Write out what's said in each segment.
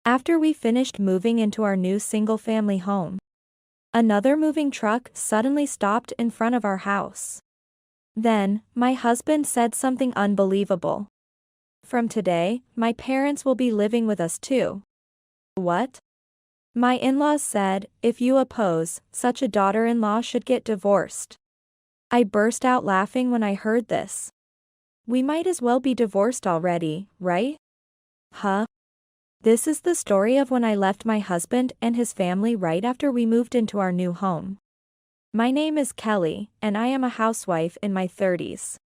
After we finished moving into our new single-family home, another moving truck suddenly stopped in front of our house. Then, my husband said something unbelievable. "From today, my parents will be living with us too." What? My in-laws said, "If you oppose, such a daughter-in-law should get divorced." I burst out laughing when I heard this. We might as well be divorced already, right? Huh? This is the story of when I left my husband and his family right after we moved into our new home. My name is Kelly, and I am a housewife in my 30s.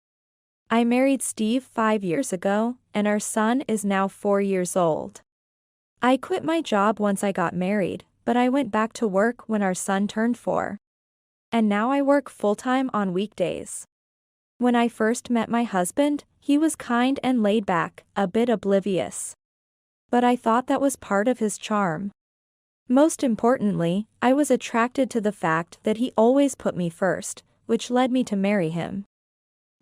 I married Steve 5 years ago, and our son is now 4 years old. I quit my job once I got married, but I went back to work when our son turned 4. And now I work full-time on weekdays. When I first met my husband, he was kind and laid back, a bit oblivious. But I thought that was part of his charm. Most importantly, I was attracted to the fact that he always put me first, which led me to marry him.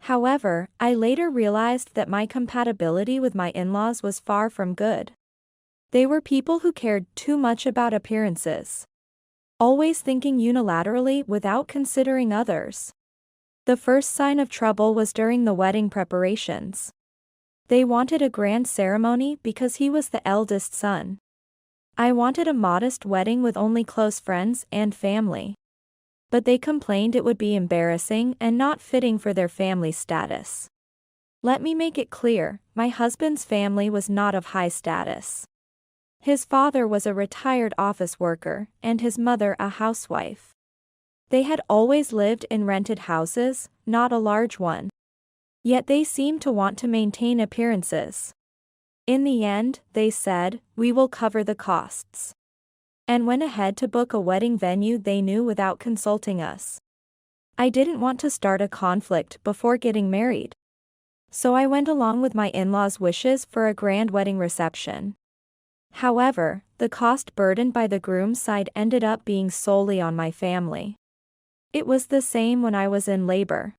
However, I later realized that my compatibility with my in-laws was far from good. They were people who cared too much about appearances, always thinking unilaterally without considering others. The first sign of trouble was during the wedding preparations. They wanted a grand ceremony because he was the eldest son. I wanted a modest wedding with only close friends and family. But they complained it would be embarrassing and not fitting for their family status. Let me make it clear, my husband's family was not of high status. His father was a retired office worker, and his mother a housewife. They had always lived in rented houses, not a large one. Yet they seemed to want to maintain appearances. In the end, they said, "We will cover the costs," and went ahead to book a wedding venue they knew without consulting us. I didn't want to start a conflict before getting married. So I went along with my in-laws' wishes for a grand wedding reception. However, the cost burdened by the groom's side ended up being solely on my family. It was the same when I was in labor.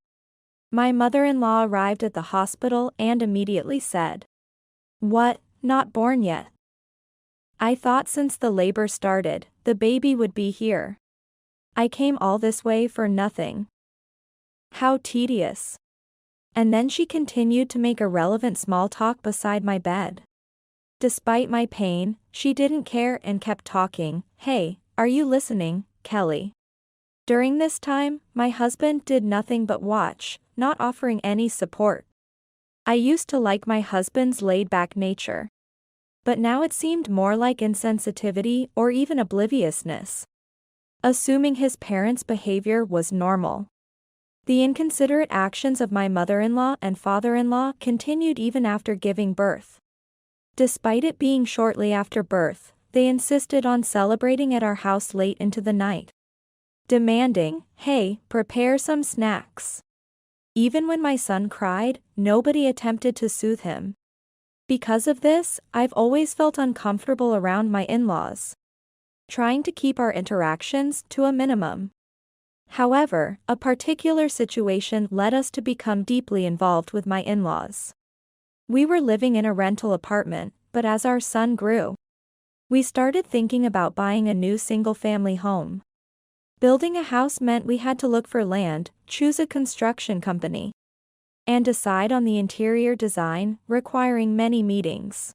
My mother-in-law arrived at the hospital and immediately said, "What, not born yet?" I thought since the labor started, the baby would be here. I came all this way for nothing. How tedious. And then she continued to make irrelevant small talk beside my bed. Despite my pain, she didn't care and kept talking. "Hey, are you listening, Kelly?" During this time, my husband did nothing but watch, not offering any support. I used to like my husband's laid-back nature. But now it seemed more like insensitivity or even obliviousness. Assuming his parents' behavior was normal. The inconsiderate actions of my mother-in-law and father-in-law continued even after giving birth. Despite it being shortly after birth, they insisted on celebrating at our house late into the night, demanding, "Hey, prepare some snacks." Even when my son cried, nobody attempted to soothe him. Because of this, I've always felt uncomfortable around my in-laws, trying to keep our interactions to a minimum. However, a particular situation led us to become deeply involved with my in-laws. We were living in a rental apartment, but as our son grew, we started thinking about buying a new single-family home. Building a house meant we had to look for land, choose a construction company, and decide on the interior design, requiring many meetings.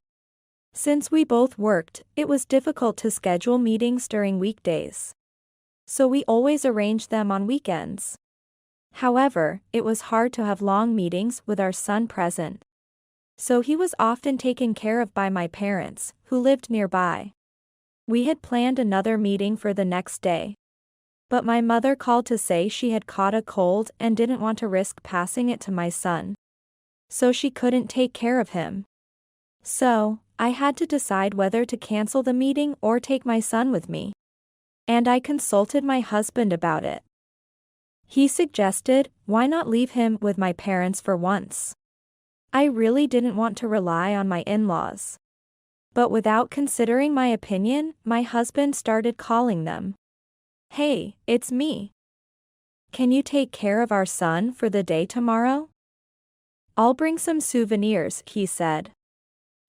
Since we both worked, it was difficult to schedule meetings during weekdays. So we always arranged them on weekends. However, it was hard to have long meetings with our son present. So he was often taken care of by my parents, who lived nearby. We had planned another meeting for the next day. But my mother called to say she had caught a cold and didn't want to risk passing it to my son. So she couldn't take care of him. So, I had to decide whether to cancel the meeting or take my son with me. And I consulted my husband about it. He suggested, why not leave him with my parents for once? I really didn't want to rely on my in-laws. But without considering my opinion, my husband started calling them. "Hey, it's me. Can you take care of our son for the day tomorrow? I'll bring some souvenirs," he said.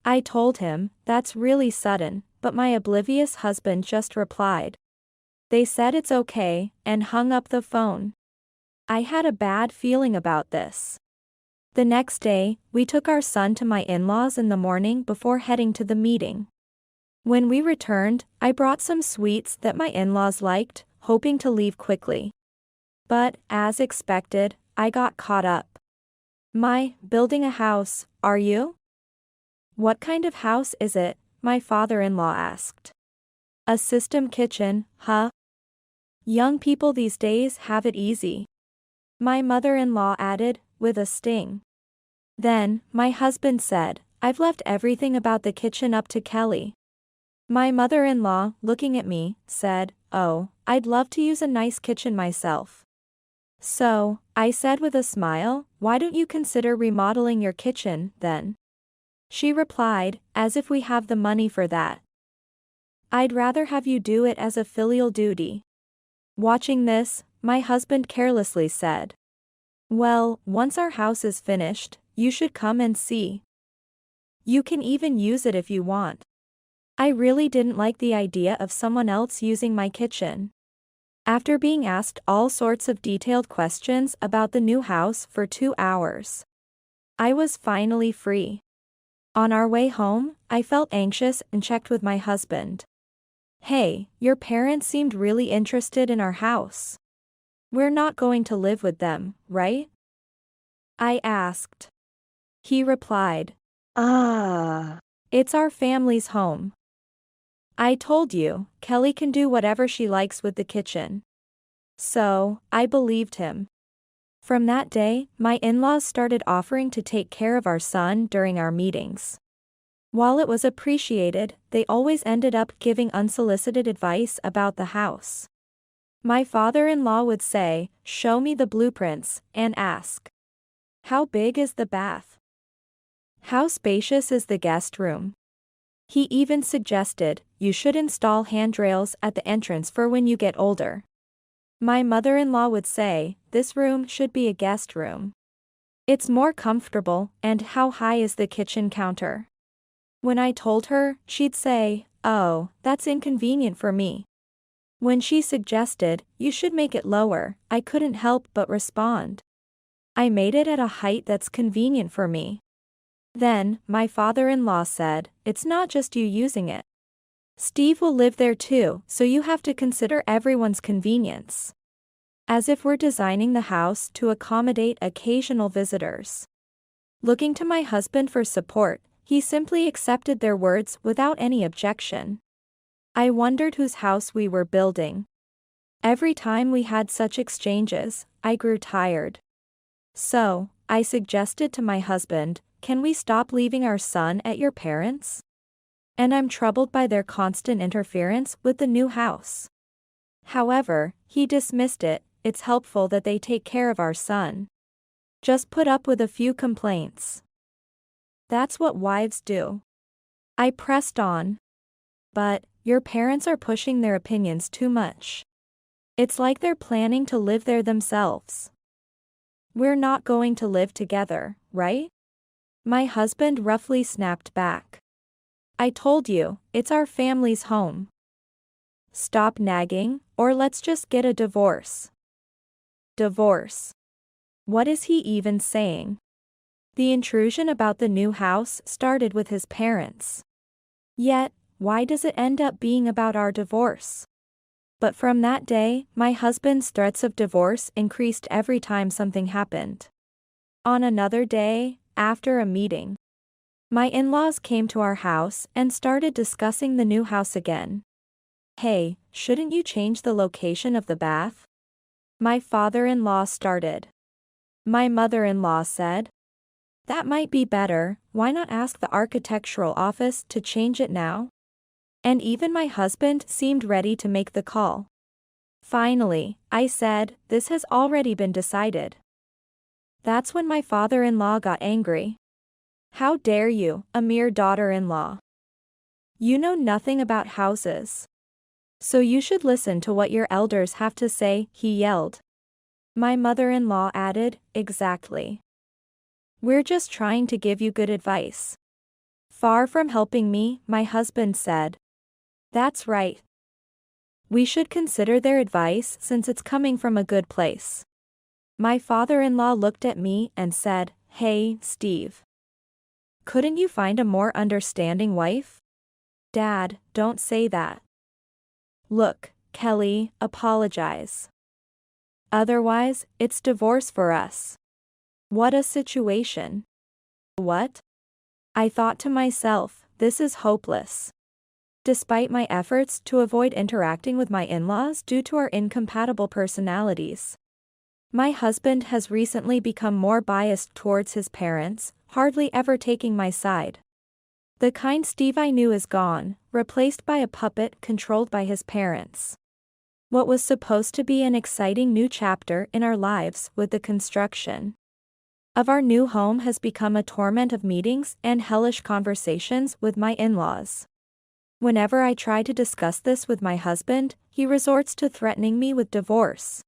I told him, that's really sudden, but my oblivious husband just replied. They said it's okay, and hung up the phone. I had a bad feeling about this. The next day, we took our son to my in-laws in the morning before heading to the meeting. When we returned, I brought some sweets that my in-laws liked, hoping to leave quickly. But, as expected, I got caught up. Building a house, are you? What kind of house is it? My father-in-law asked. A system kitchen, huh? Young people these days have it easy. My mother-in-law added, with a sting. Then, my husband said, I've left everything about the kitchen up to Kelly. My mother-in-law, looking at me, said, oh, I'd love to use a nice kitchen myself. So, I said with a smile, why don't you consider remodeling your kitchen, then? She replied, as if we have the money for that. I'd rather have you do it as a filial duty. Watching this, my husband carelessly said. Well, once our house is finished, you should come and see. You can even use it if you want. I really didn't like the idea of someone else using my kitchen. After being asked all sorts of detailed questions about the new house for 2 hours, I was finally free. On our way home, I felt anxious and checked with my husband. Hey, your parents seemed really interested in our house. We're not going to live with them, right? I asked. He replied. It's our family's home. I told you, Kelly can do whatever she likes with the kitchen. So, I believed him. From that day, my in-laws started offering to take care of our son during our meetings. While it was appreciated, they always ended up giving unsolicited advice about the house. My father-in-law would say, show me the blueprints, and ask. How big is the bath? How spacious is the guest room? He even suggested, you should install handrails at the entrance for when you get older. My mother-in-law would say, this room should be a guest room. It's more comfortable, and how high is the kitchen counter? When I told her, she'd say, oh, that's inconvenient for me. When she suggested, you should make it lower, I couldn't help but respond. I made it at a height that's convenient for me. Then, my father-in-law said, it's not just you using it. Steve will live there too, so you have to consider everyone's convenience. As if we're designing the house to accommodate occasional visitors. Looking to my husband for support, he simply accepted their words without any objection. I wondered whose house we were building. Every time we had such exchanges, I grew tired. So, I suggested to my husband, can we stop leaving our son at your parents'? And I'm troubled by their constant interference with the new house. However, he dismissed it, it's helpful that they take care of our son. Just put up with a few complaints. That's what wives do. I pressed on. But, your parents are pushing their opinions too much. It's like they're planning to live there themselves. We're not going to live together, right? My husband roughly snapped back. I told you, it's our family's home. Stop nagging, or let's just get a divorce. Divorce. What is he even saying? The intrusion about the new house started with his parents. Yet, why does it end up being about our divorce? But from that day, my husband's threats of divorce increased every time something happened. On another day, after a meeting, my in-laws came to our house and started discussing the new house again. Hey, shouldn't you change the location of the bath? My father-in-law started. My mother-in-law said, that might be better, why not ask the architectural office to change it now? And even my husband seemed ready to make the call. Finally, I said, this has already been decided. That's when my father-in-law got angry. How dare you, a mere daughter-in-law? You know nothing about houses. So you should listen to what your elders have to say, he yelled. My mother-in-law added, exactly. We're just trying to give you good advice. Far from helping me, my husband said. That's right. We should consider their advice since it's coming from a good place. My father-in-law looked at me and said, "Hey, Steve. Couldn't you find a more understanding wife?" Dad, don't say that. Look, Kelly, apologize. Otherwise, it's divorce for us. What a situation. What? I thought to myself, this is hopeless. Despite my efforts to avoid interacting with my in-laws due to our incompatible personalities, my husband has recently become more biased towards his parents, hardly ever taking my side. The kind Steve I knew is gone, replaced by a puppet controlled by his parents. What was supposed to be an exciting new chapter in our lives with the construction of our new home has become a torment of meetings and hellish conversations with my in-laws. Whenever I try to discuss this with my husband, he resorts to threatening me with divorce.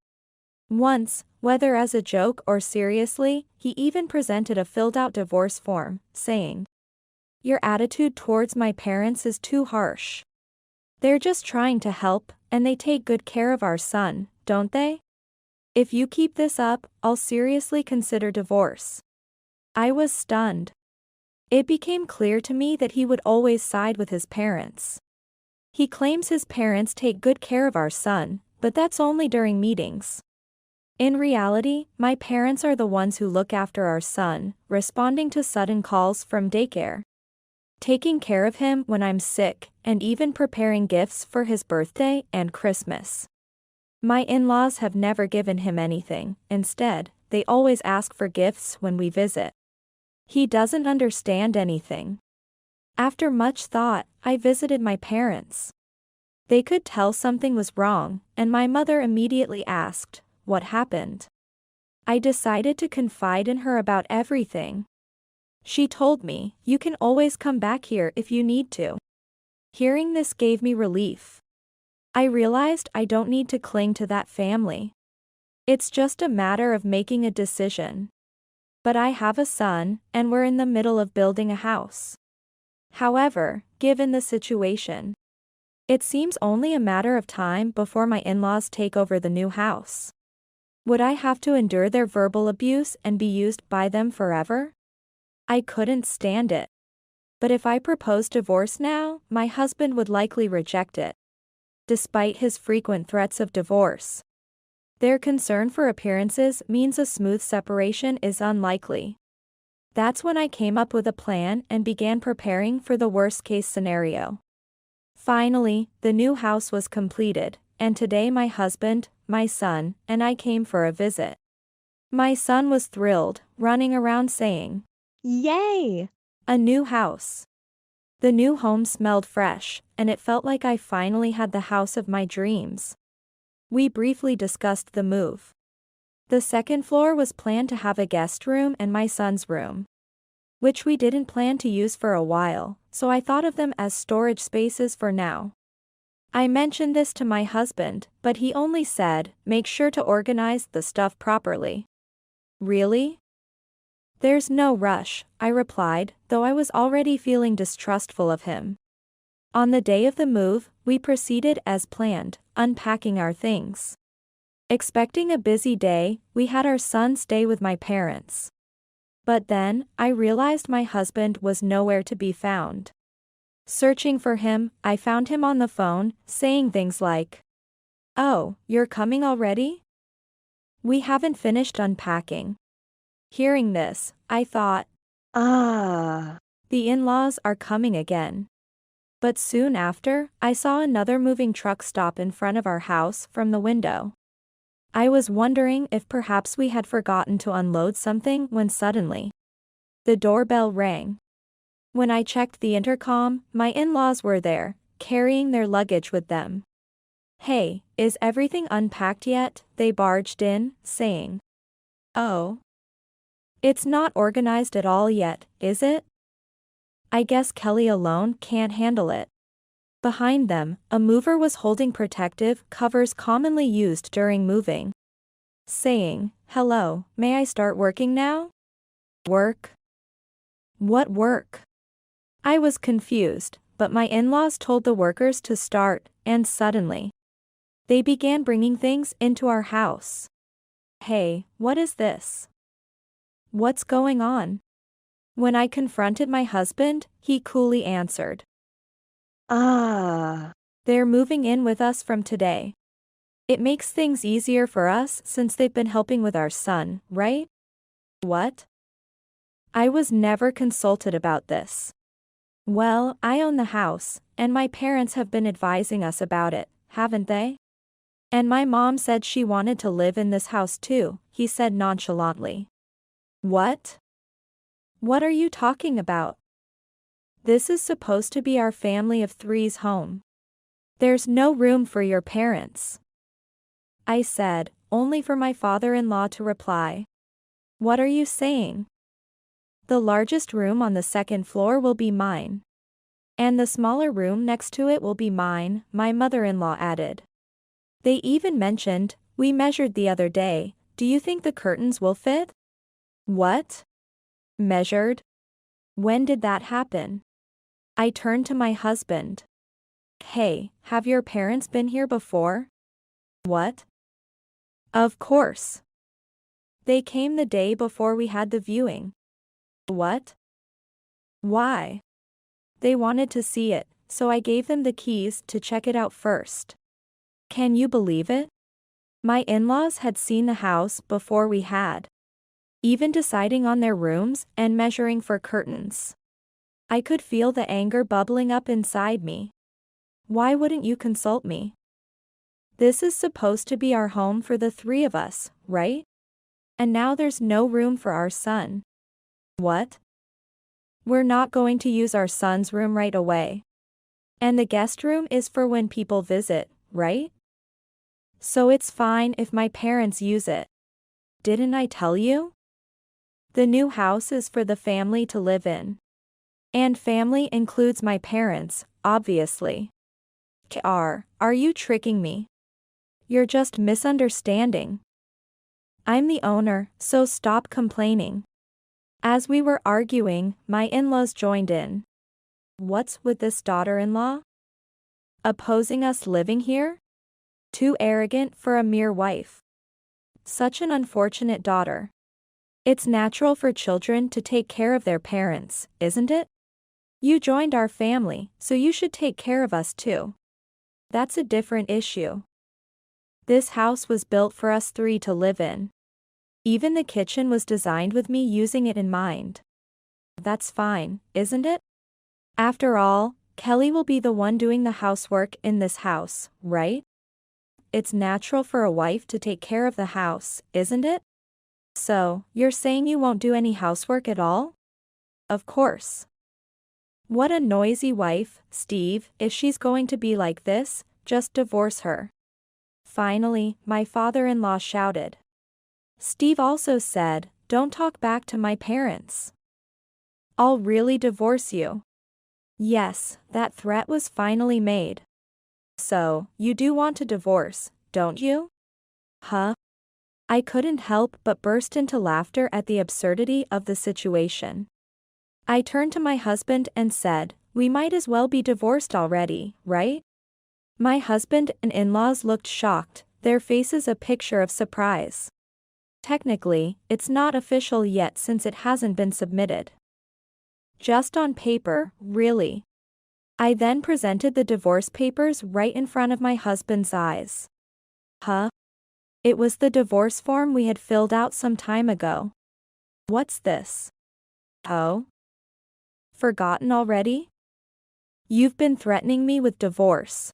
Once, whether as a joke or seriously, he even presented a filled-out divorce form, saying, "Your attitude towards my parents is too harsh. They're just trying to help, and they take good care of our son, don't they? If you keep this up, I'll seriously consider divorce." I was stunned. It became clear to me that he would always side with his parents. He claims his parents take good care of our son, but that's only during meetings. In reality, my parents are the ones who look after our son, responding to sudden calls from daycare, taking care of him when I'm sick, and even preparing gifts for his birthday and Christmas. My in-laws have never given him anything. Instead, they always ask for gifts when we visit. He doesn't understand anything. After much thought, I visited my parents. They could tell something was wrong, and my mother immediately asked, "What happened?" I decided to confide in her about everything. She told me, "You can always come back here if you need to." Hearing this gave me relief. I realized I don't need to cling to that family. It's just a matter of making a decision. But I have a son, and we're in the middle of building a house. However, given the situation, it seems only a matter of time before my in-laws take over the new house. Would I have to endure their verbal abuse and be used by them forever? I couldn't stand it. But if I proposed divorce now, my husband would likely reject it, despite his frequent threats of divorce. Their concern for appearances means a smooth separation is unlikely. That's when I came up with a plan and began preparing for the worst-case scenario. Finally, the new house was completed, and today my husband, my son, and I came for a visit. My son was thrilled, running around saying, "Yay! A new house." The new home smelled fresh, and it felt like I finally had the house of my dreams. We briefly discussed the move. The second floor was planned to have a guest room and my son's room, which we didn't plan to use for a while, so I thought of them as storage spaces for now. I mentioned this to my husband, but he only said, "Make sure to organize the stuff properly." Really? "There's no rush," I replied, though I was already feeling distrustful of him. On the day of the move, we proceeded as planned, unpacking our things. Expecting a busy day, we had our son stay with my parents. But then, I realized my husband was nowhere to be found. Searching for him, I found him on the phone, saying things like, "Oh, you're coming already? We haven't finished unpacking." Hearing this, I thought, the in-laws are coming again. But soon after, I saw another moving truck stop in front of our house from the window. I was wondering if perhaps we had forgotten to unload something when suddenly the doorbell rang. When I checked the intercom, my in-laws were there, carrying their luggage with them. "Hey, is everything unpacked yet?" they barged in, saying. "Oh. It's not organized at all yet, is it? I guess Kelly alone can't handle it." Behind them, a mover was holding protective covers commonly used during moving, saying, "Hello, may I start working now?" Work? What work? I was confused, but my in-laws told the workers to start, and suddenly, they began bringing things into our house. Hey, what is this? What's going on? When I confronted my husband, he coolly answered, they're moving in with us from today. It makes things easier for us since they've been helping with our son, right? What? I was never consulted about this. Well, I own the house, and my parents have been advising us about it, haven't they? And my mom said she wanted to live in this house too, he said nonchalantly. What? What are you talking about? This is supposed to be our family of three's home. There's no room for your parents. I said, only for my father-in-law to reply. What are you saying? The largest room on the second floor will be mine. And the smaller room next to it will be mine, my mother-in-law added. They even mentioned, we measured the other day, do you think the curtains will fit? What? Measured? When did that happen? I turned to my husband. Hey, have your parents been here before? What? Of course. They came the day before we had the viewing. What? Why? They wanted to see it, so I gave them the keys to check it out first. Can you believe it? My in-laws had seen the house before we had. Even deciding on their rooms and measuring for curtains. I could feel the anger bubbling up inside me. Why wouldn't you consult me? This is supposed to be our home for the three of us, right? And now there's no room for our son. What? We're not going to use our son's room right away. And the guest room is for when people visit, right? So it's fine if my parents use it. Didn't I tell you? The new house is for the family to live in. And family includes my parents, obviously. Are you tricking me? You're just misunderstanding. I'm the owner, so stop complaining. As we were arguing, my in-laws joined in. What's with this daughter-in-law? Opposing us living here? Too arrogant for a mere wife. Such an unfortunate daughter. It's natural for children to take care of their parents, isn't it? You joined our family, so you should take care of us too. That's a different issue. This house was built for us three to live in. Even the kitchen was designed with me using it in mind. That's fine, isn't it? After all, Kelly will be the one doing the housework in this house, right? It's natural for a wife to take care of the house, isn't it? So, you're saying you won't do any housework at all? Of course. What a noisy wife, Steve. If she's going to be like this, just divorce her. Finally, my father-in-law shouted. Steve also said, don't talk back to my parents. I'll really divorce you. Yes, that threat was finally made. So, you do want to divorce, don't you? Huh? I couldn't help but burst into laughter at the absurdity of the situation. I turned to my husband and said, we might as well be divorced already, right? My husband and in-laws looked shocked, their faces a picture of surprise. Technically, it's not official yet since it hasn't been submitted. Just on paper, really. I then presented the divorce papers right in front of my husband's eyes. Huh? It was the divorce form we had filled out some time ago. What's this? Oh? Forgotten already? You've been threatening me with divorce.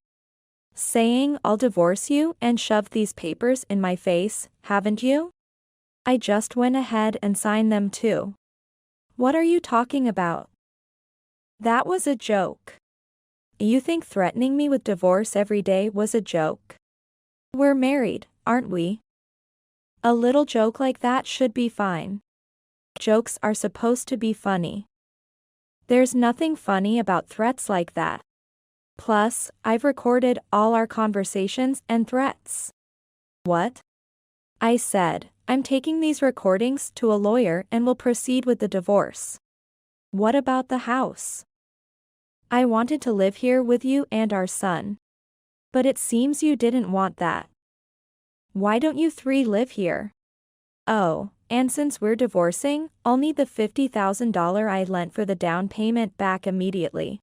Saying I'll divorce you and shoved these papers in my face, haven't you? I just went ahead and signed them too. What are you talking about? That was a joke. You think threatening me with divorce every day was a joke? We're married, aren't we? A little joke like that should be fine. Jokes are supposed to be funny. There's nothing funny about threats like that. Plus, I've recorded all our conversations and threats. What? I said, I'm taking these recordings to a lawyer and will proceed with the divorce. What about the house? I wanted to live here with you and our son. But it seems you didn't want that. Why don't you three live here? Oh, and since we're divorcing, I'll need the $50,000 I lent for the down payment back immediately.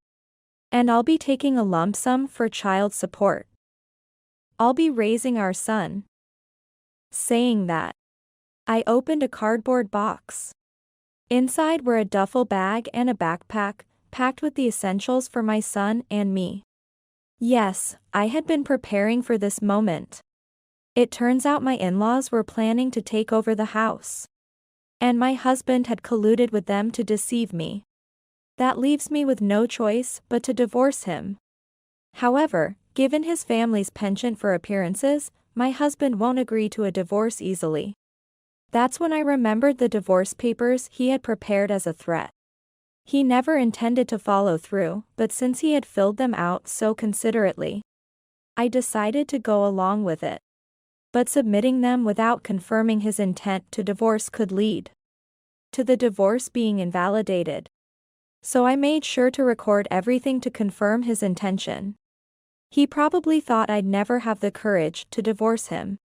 And I'll be taking a lump sum for child support. I'll be raising our son. Saying that, I opened a cardboard box. Inside were a duffel bag and a backpack, packed with the essentials for my son and me. Yes, I had been preparing for this moment. It turns out my in-laws were planning to take over the house. And my husband had colluded with them to deceive me. That leaves me with no choice but to divorce him. However, given his family's penchant for appearances, my husband won't agree to a divorce easily. That's when I remembered the divorce papers he had prepared as a threat. He never intended to follow through, but since he had filled them out so considerately, I decided to go along with it. But submitting them without confirming his intent to divorce could lead to the divorce being invalidated. So I made sure to record everything to confirm his intention. He probably thought I'd never have the courage to divorce him.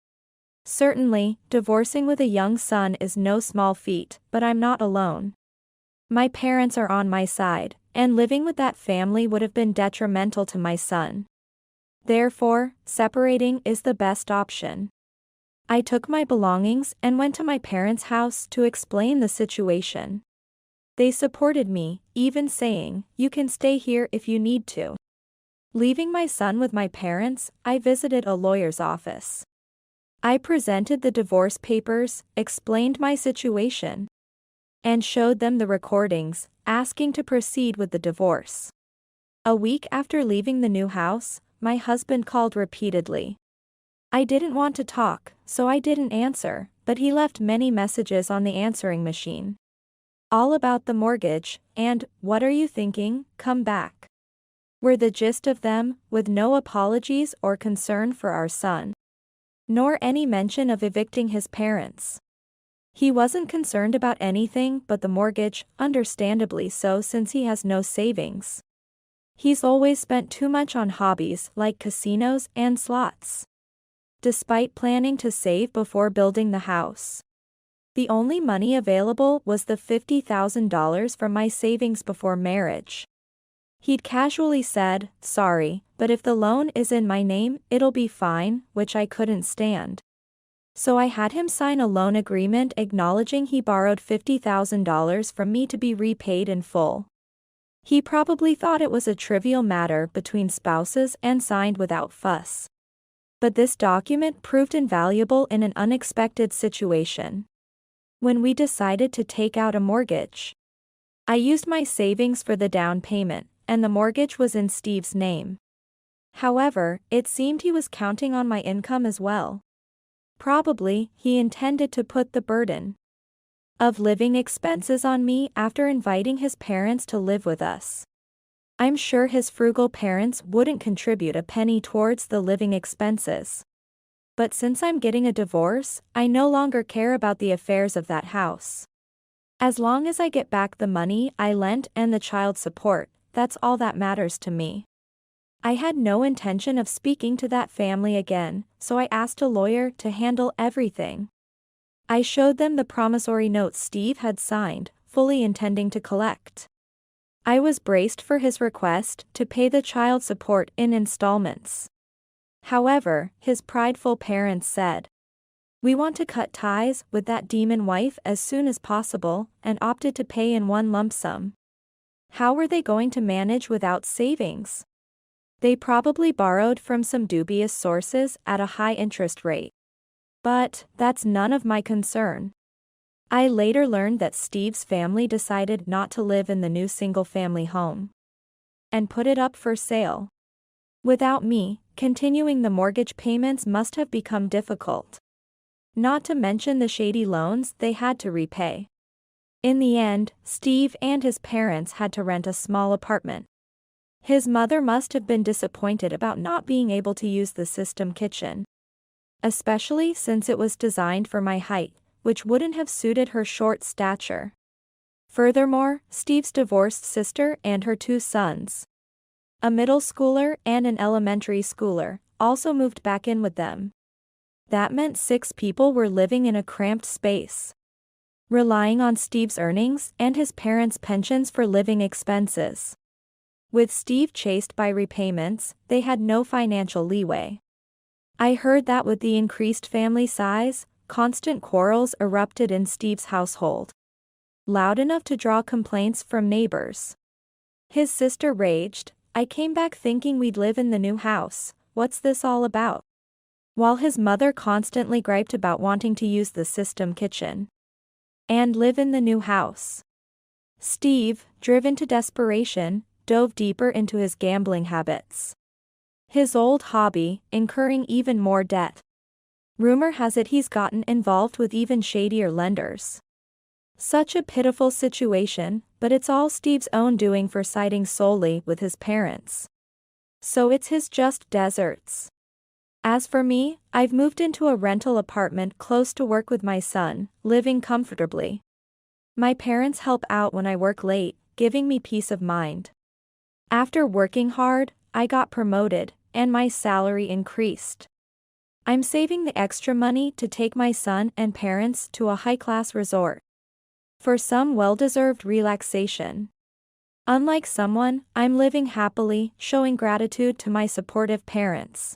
Certainly, divorcing with a young son is no small feat, but I'm not alone. My parents are on my side, and living with that family would have been detrimental to my son. Therefore, separating is the best option. I took my belongings and went to my parents' house to explain the situation. They supported me, even saying, "You can stay here if you need to." Leaving my son with my parents, I visited a lawyer's office. I presented the divorce papers, explained my situation, and showed them the recordings, asking to proceed with the divorce. A week after leaving the new house, my husband called repeatedly. I didn't want to talk, so I didn't answer, but he left many messages on the answering machine. All about the mortgage, and, "What are you thinking, come back," were the gist of them, with no apologies or concern for our son. Nor any mention of evicting his parents. He wasn't concerned about anything but the mortgage, understandably so since he has no savings. He's always spent too much on hobbies like casinos and slots. Despite planning to save before building the house, the only money available was the $50,000 from my savings before marriage. He'd casually said, "Sorry, but if the loan is in my name, it'll be fine," which I couldn't stand. So I had him sign a loan agreement acknowledging he borrowed $50,000 from me to be repaid in full. He probably thought it was a trivial matter between spouses and signed without fuss. But this document proved invaluable in an unexpected situation. When we decided to take out a mortgage, I used my savings for the down payment, and the mortgage was in Steve's name. However, it seemed he was counting on my income as well. Probably, he intended to put the burden of living expenses on me after inviting his parents to live with us. I'm sure his frugal parents wouldn't contribute a penny towards the living expenses. But since I'm getting a divorce, I no longer care about the affairs of that house. As long as I get back the money I lent and the child support, that's all that matters to me. I had no intention of speaking to that family again, so I asked a lawyer to handle everything. I showed them the promissory note Steve had signed, fully intending to collect. I was braced for his request to pay the child support in installments. However, his prideful parents said, "We want to cut ties with that demon wife as soon as possible," and opted to pay in one lump sum. How were they going to manage without savings? They probably borrowed from some dubious sources at a high interest rate. But that's none of my concern. I later learned that Steve's family decided not to live in the new single-family home and put it up for sale. Without me, continuing the mortgage payments must have become difficult. Not to mention the shady loans they had to repay. In the end, Steve and his parents had to rent a small apartment. His mother must have been disappointed about not being able to use the system kitchen, especially since it was designed for my height, which wouldn't have suited her short stature. Furthermore, Steve's divorced sister and her two sons A middle schooler and an elementary schooler also moved back in with them. That meant 6 people were living in a cramped space, relying on Steve's earnings and his parents' pensions for living expenses. With Steve chased by repayments, they had no financial leeway. I heard that with the increased family size, constant quarrels erupted in Steve's household, loud enough to draw complaints from neighbors. His sister raged, "I came back thinking we'd live in the new house, what's this all about?" While his mother constantly griped about wanting to use the system kitchen and live in the new house. Steve, driven to desperation, dove deeper into his gambling habits. His old hobby, incurring even more debt. Rumor has it he's gotten involved with even shadier lenders. Such a pitiful situation, but it's all Steve's own doing for siding solely with his parents. So it's his just desserts. As for me, I've moved into a rental apartment close to work with my son, living comfortably. My parents help out when I work late, giving me peace of mind. After working hard, I got promoted, and my salary increased. I'm saving the extra money to take my son and parents to a high-class resort for some well-deserved relaxation. Unlike someone, I'm living happily, showing gratitude to my supportive parents.